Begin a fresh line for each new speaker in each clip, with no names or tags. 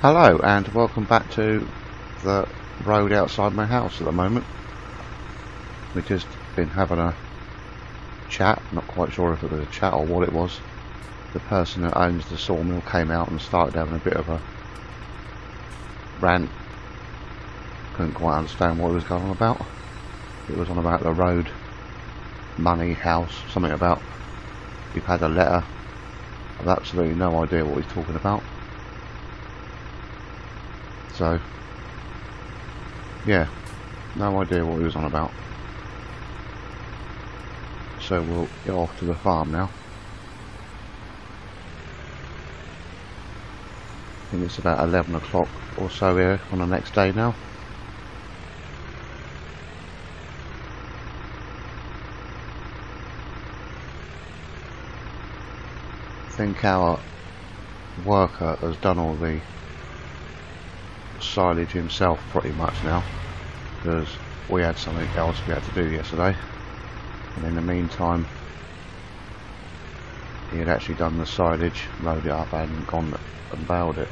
Hello and welcome back to the road outside my house at the moment. We've just been having a chat, not quite sure if it was a chat or what it was. The person that owns the sawmill came out and started having a bit of a rant. Couldn't quite understand what he was going on about. It was on about the road, money, house, something about you've had a letter. I've absolutely no idea what he's talking about. So, yeah, no idea what he was on about. So we'll get off to the farm now. I think it's about 11 o'clock or so here on the next day now. I think our worker has done all the silage himself pretty much now, because we had something else we had to do yesterday, and in the meantime he had actually done the silage, loaded it up and gone and baled it.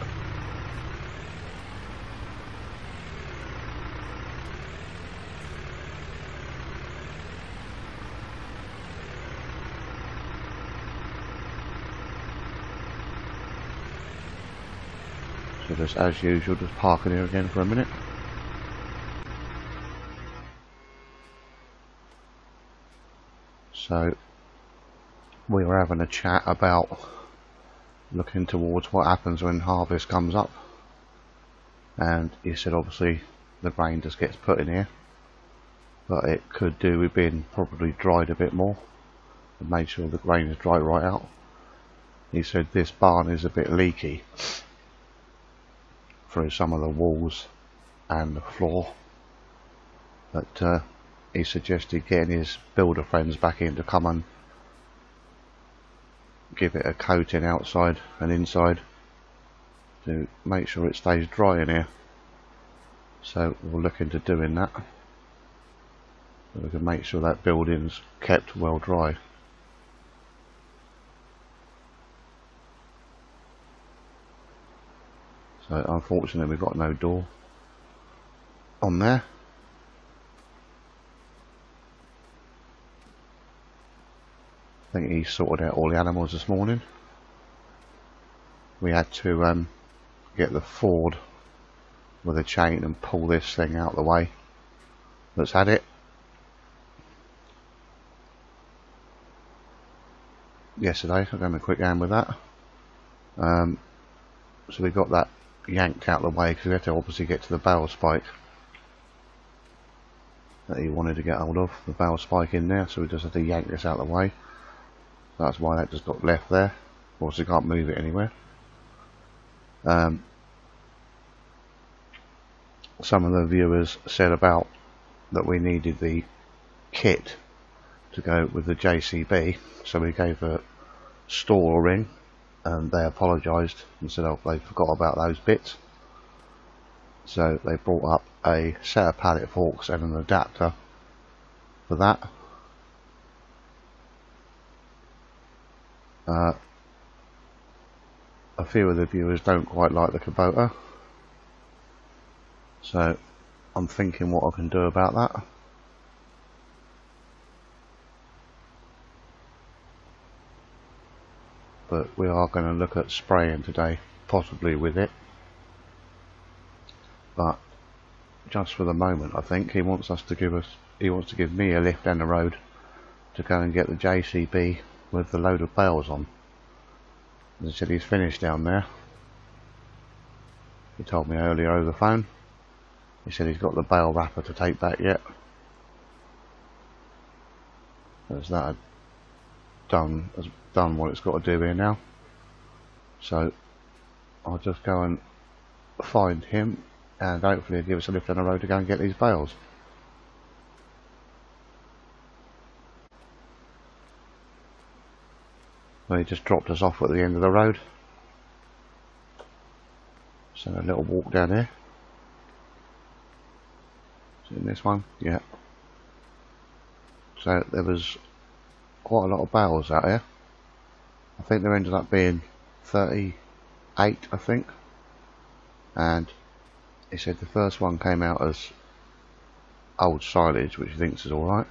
So just as usual, just parking here again for a minute. So we were having a chat about looking towards what happens when harvest comes up, and he said obviously the grain just gets put in here, but it could do with being probably dried a bit more and made sure the grain is dry right out. He said this barn is a bit leaky through some of the walls and the floor, but he suggested getting his builder friends back in to come and give it a coating outside and inside to make sure it stays dry in here. So we'll look into doing that, so we can make sure that building's kept well dry. So unfortunately we've got no door on there. I think he sorted out all the animals this morning. We had to get the Ford with a chain and pull this thing out of the way that's had it. Yesterday, I gave him a quick hand with that. So we got that yanked out of the way because we had to obviously get to the bale spike that he wanted to get hold of, the bale spike in there, so we just had to yank this out of the way. That's why that just got left there. Of course, you can't move it anywhere. Some of the viewers said about that we needed the kit to go with the JCB, so we gave a store a ring, and they apologised and said, oh, they forgot about those bits. So they brought up a set of pallet forks and an adapter for that. A few of the viewers don't quite like the Kubota, so I'm thinking what I can do about that. But we are going to look at spraying today, possibly with it. But just for the moment, I think he wants to give me a lift down the road to go and get the JCB with the load of bales on. As I said, he's finished down there. He told me earlier over the phone. He said he's got the bale wrapper to take back yet. As that has done what it's got to do here now. So I'll just go and find him, and hopefully he'll give us a lift down the road to go and get these bales. Well, he just dropped us off at the end of the road. So a little walk down here. Is it in this one? Yeah. So there was quite a lot of bales out here. I think there ended up being 38, I think. and he said the first one came out as old silage, which he thinks is alright,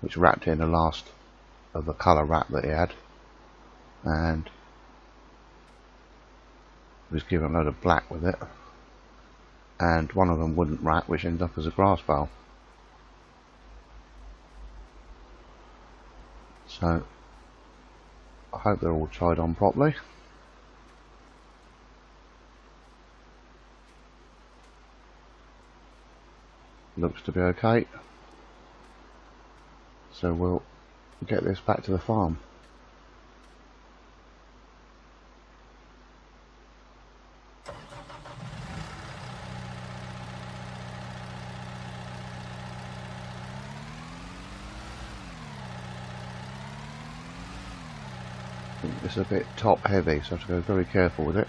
which wrapped in the last of the colour wrap that he had, and he was given a load of black with it, and one of them wouldn't wrap, which ended up as a grass bale. So I hope they're all tried on properly. Looks to be okay, so we'll get this back to the farm. It's a bit top heavy, so I have to go very careful with it.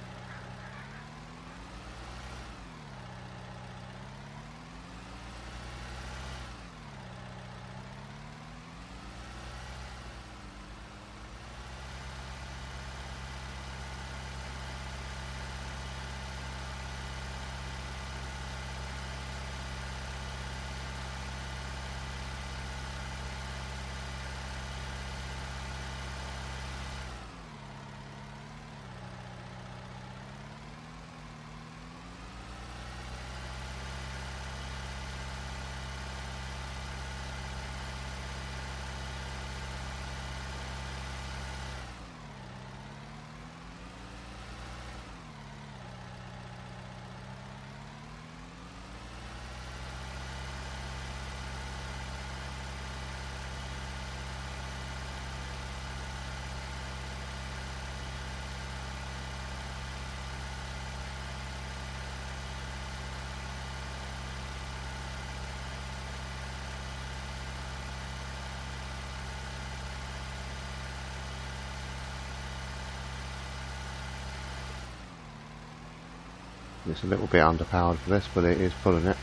It's a little bit underpowered for this, but it is pulling it.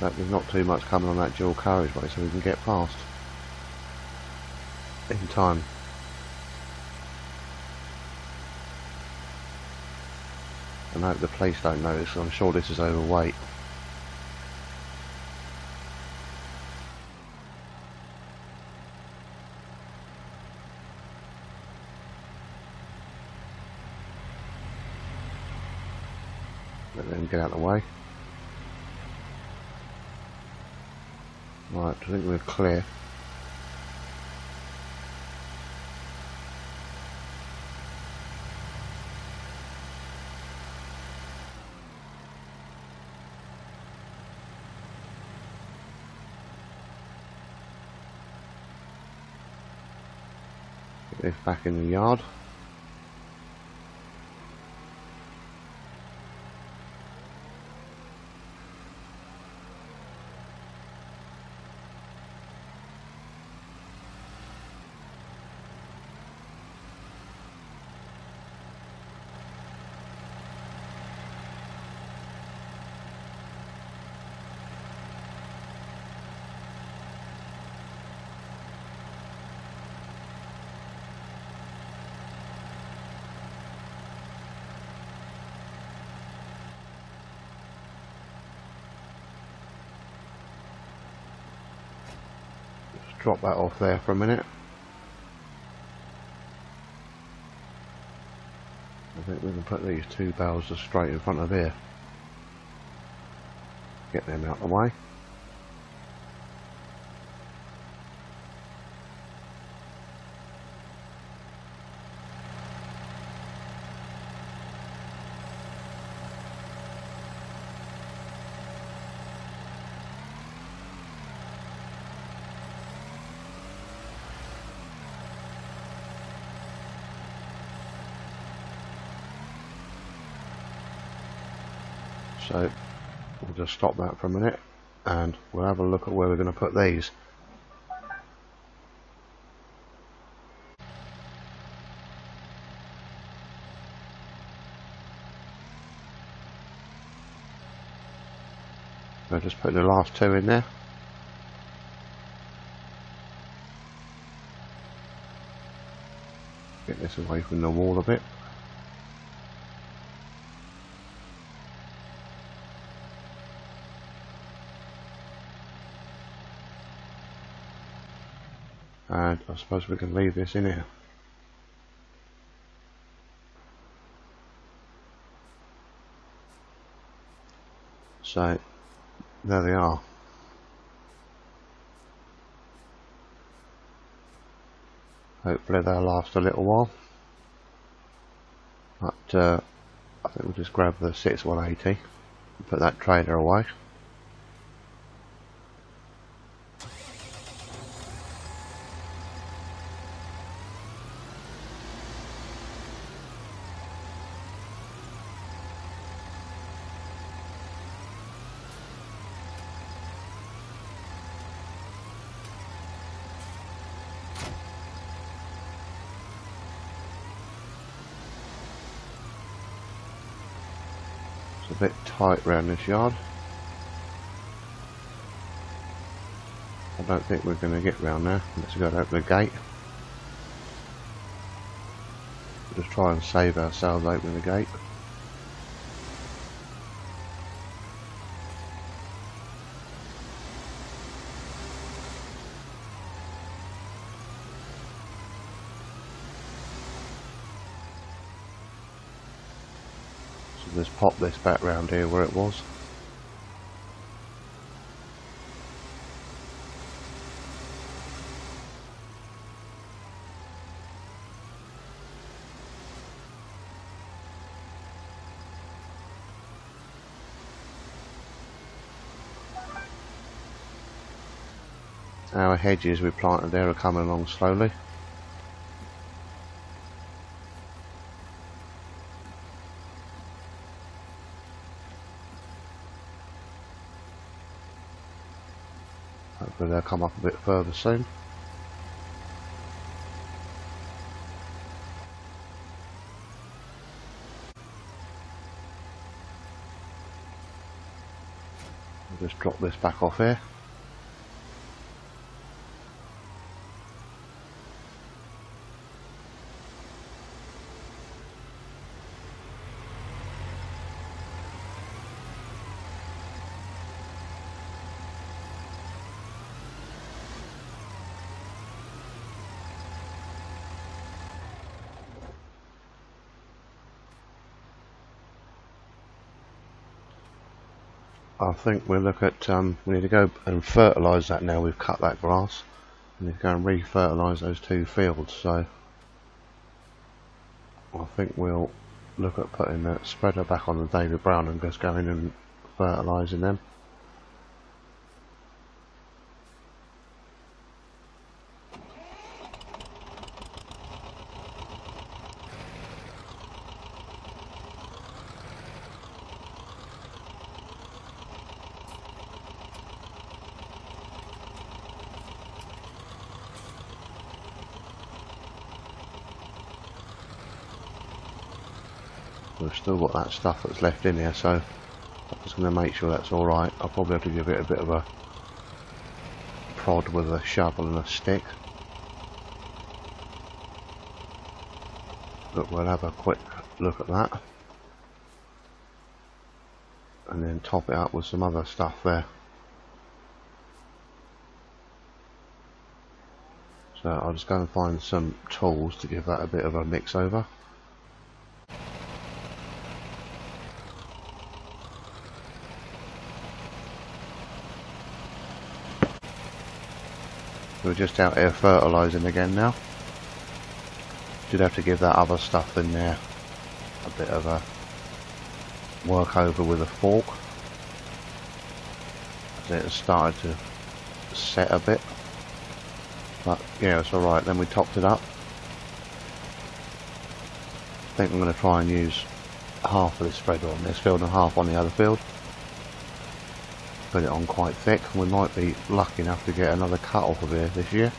So there's not too much coming on that dual carriageway, so we can get past in time. I hope the police don't notice, I'm sure this is overweight. Let them get out of the way. Right, I think we're clear. Get this back in the yard. Drop that off there for a minute. I think we can put these two bales just straight in front of here. Get them out of the way. So we'll just stop that for a minute and we'll have a look at where we're going to put these. So just put the last two in there. Get this away from the wall a bit. And I suppose we can leave this in here. So there they are. Hopefully they'll last a little while. But I think we'll just grab the 6180 and put that trailer away. A bit tight around this yard. I don't think we're going to get round there. Let's go and open the gate. We'll just try and save ourselves opening the gate. Just pop this back round here where it was. Our hedges we planted there are coming along slowly. Hopefully they'll come up a bit further soon. I'll just drop this back off here. I think we'll look at, we need to go and fertilise that now we've cut that grass. We need to go and re-fertilise those two fields, so I think we'll look at putting the spreader back on the David Brown and just going and fertilising them. We've still got that stuff that's left in here, so I'm just going to make sure that's alright. I'll probably have to give it a bit of a prod with a shovel and a stick. But we'll have a quick look at that. And then top it up with some other stuff there. So I'll just go and find some tools to give that a bit of a mix over. We're just out here fertilising again now. Should have to give that other stuff in there a bit of a work over with a fork. As it started to set a bit. But yeah, it's alright. Then we topped it up. I think I'm going to try and use half of this spreader on this field and half on the other field. Put it on quite thick. We might be lucky enough to get another cut off of here this year.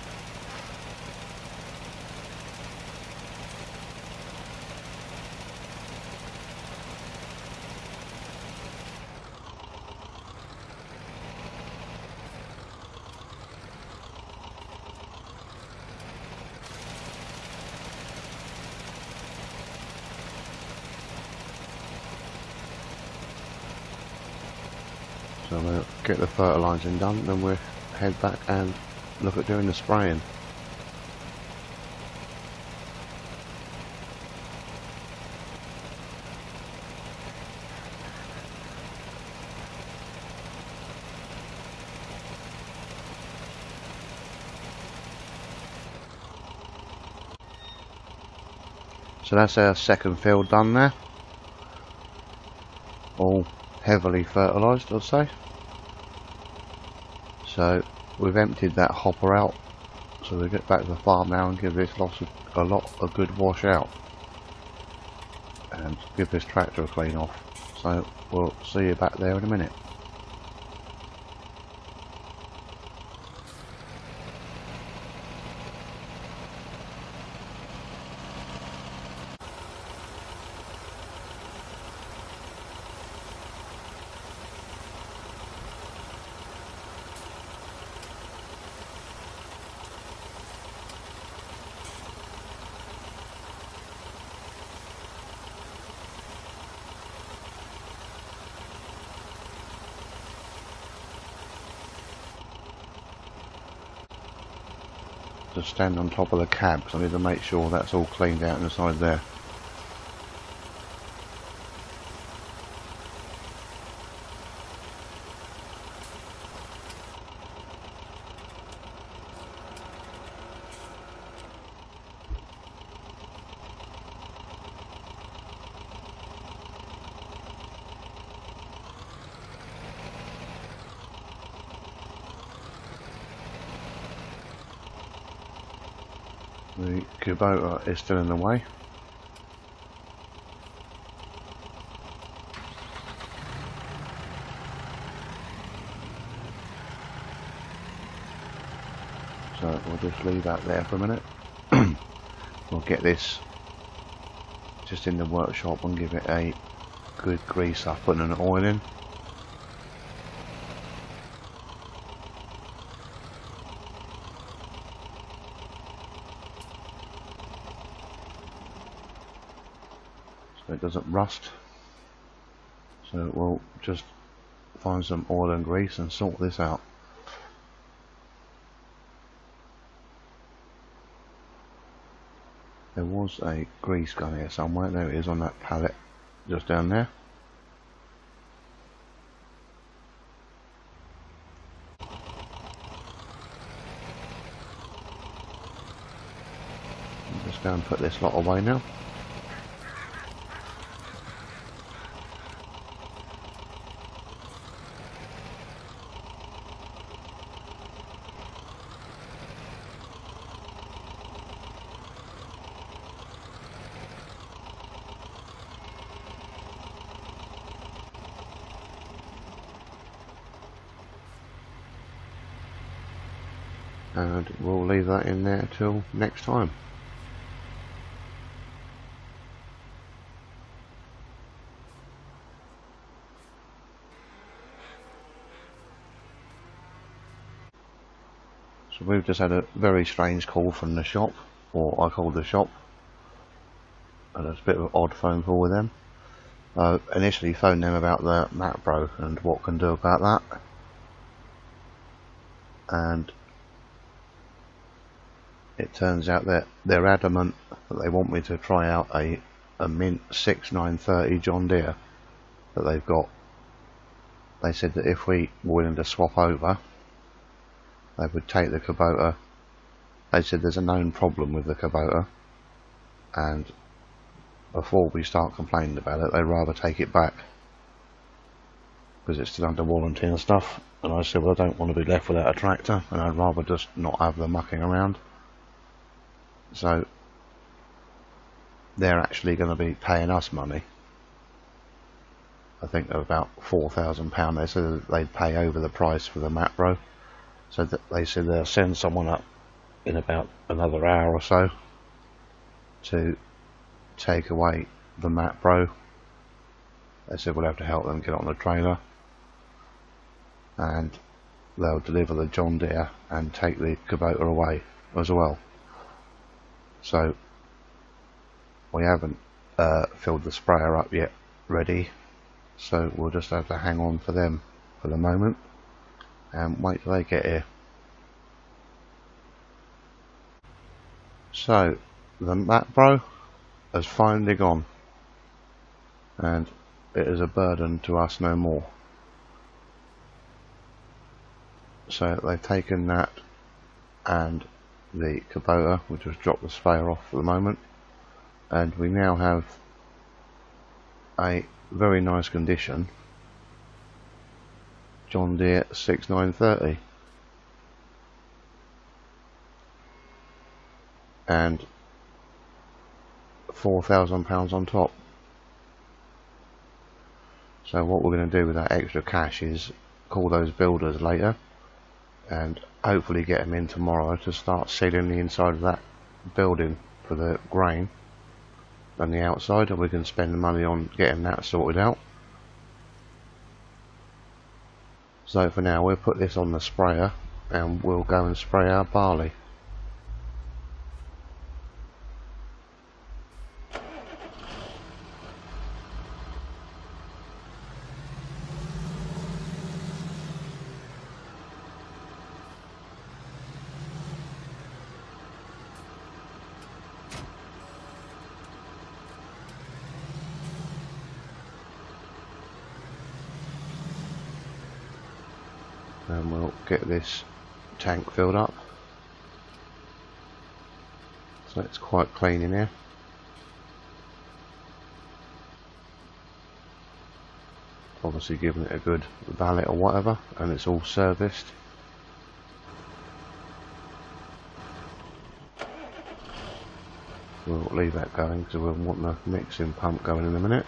So we'll get the fertilising done, then we'll head back and look at doing the spraying. So that's our second field done there. All heavily fertilised, I'd say. So we've emptied that hopper out. So we'll get back to the farm now and give this a lot of good wash out. And give this tractor a clean off. So we'll see you back there in a minute. Just stand on top of the cab because I need to make sure that's all cleaned out inside there. The Kubota is still in the way. So we'll just leave that there for a minute. We'll get this just in the workshop and give it a good grease up, putting an oil in. So it doesn't rust. So we'll just find some oil and grease and sort this out. There was a grease gun here somewhere. There it is on that pallet just down there. I'll just go and put this lot away now. And we'll leave that in there till next time. So we've just had a very strange call from the shop, or I called the shop, and it's a bit of an odd phone call with them. I initially phoned them about the macro and what can do about that, and it turns out that they're adamant that they want me to try out a Mint 6930 John Deere that they've got. They said that if we were willing to swap over, they would take the Kubota. They said there's a known problem with the Kubota, and before we start complaining about it, they'd rather take it back because it's still under warranty and stuff. And I said, well, I don't want to be left without a tractor, and I'd rather just not have them mucking around. So they're actually going to be paying us money. I think they're about £4,000. They said they'd pay over the price for the macro. So that they said they'll send someone up in about another hour or so to take away the macro. They said we'll have to help them get on the trailer, and they'll deliver the John Deere and take the Kubota away as well. So we haven't filled the sprayer up yet ready, so we'll just have to hang on for them for the moment and wait till they get here. So the macro has finally gone, and it is a burden to us no more. So they've taken that and the Kubota, which has dropped the spare off for the moment, and we now have a very nice condition John Deere 6930 and £4,000 on top. So what we're going to do with that extra cash is call those builders later and hopefully get them in tomorrow to start sealing the inside of that building for the grain and the outside, and we can spend the money on getting that sorted out. So for now we'll put this on the sprayer and we'll go and spray our barley. And we'll get this tank filled up, so it's quite clean in here. Obviously giving it a good valet or whatever, and it's all serviced. We'll leave that going because we'll want the mixing pump going in a minute.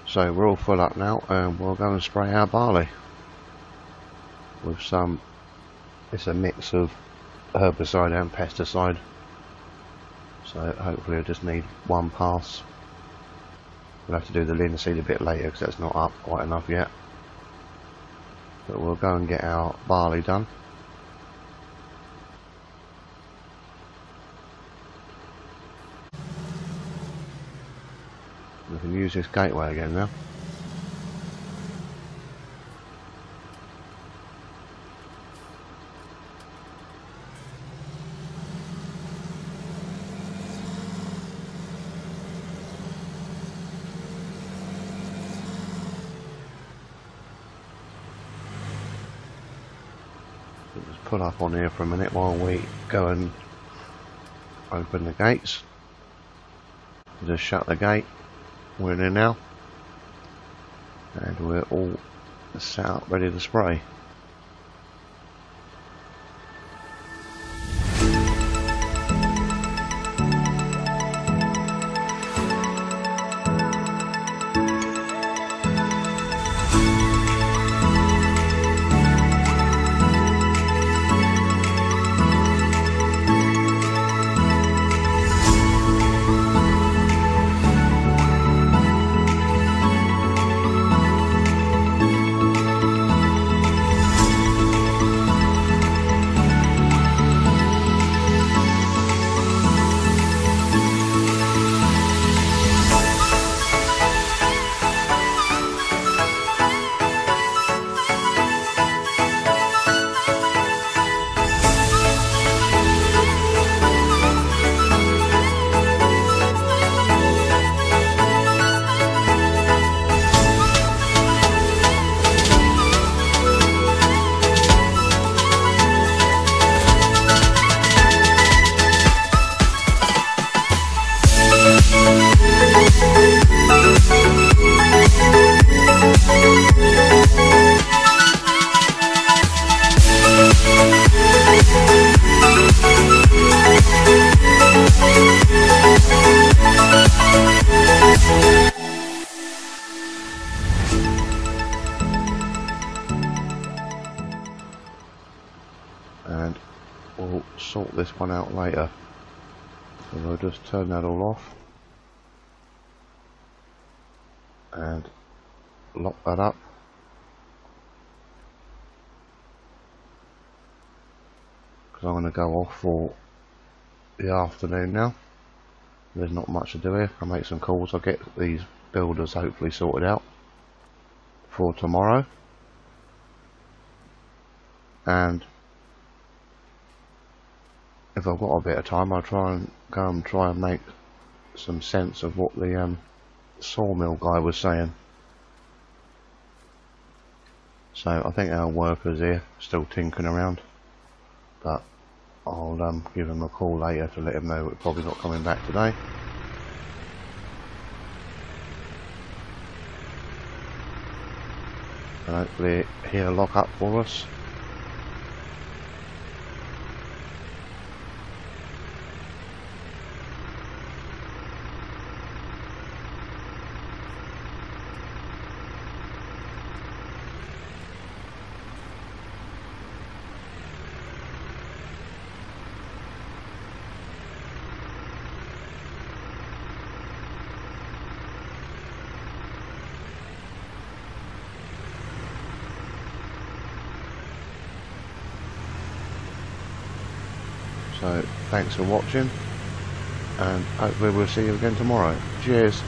So we're all full up now, and we'll go and spray our barley with some, it's a mix of herbicide and pesticide, so hopefully we'll just need one pass. We'll have to do the linseed a bit later because that's not up quite enough yet, but we'll go and get our barley done. We can use this gateway again now. We'll just pull up on here for a minute while we go and open the gates. Just shut the gate. We're in here now, and we're all set up ready to spray. And we'll sort this one out later, so we'll just turn that all off and lock that up. Because I'm going to go off for the afternoon now. There's not much to do here. I'll make some calls. I'll get these builders hopefully sorted out for tomorrow, and if I've got a bit of time I'll try and make some sense of what the sawmill guy was saying. So I think our workers here still tinkering around, but I'll give him a call later to let him know we're probably not coming back today. And hopefully he'll lock up for us. So thanks for watching, and hopefully we'll see you again tomorrow. Cheers.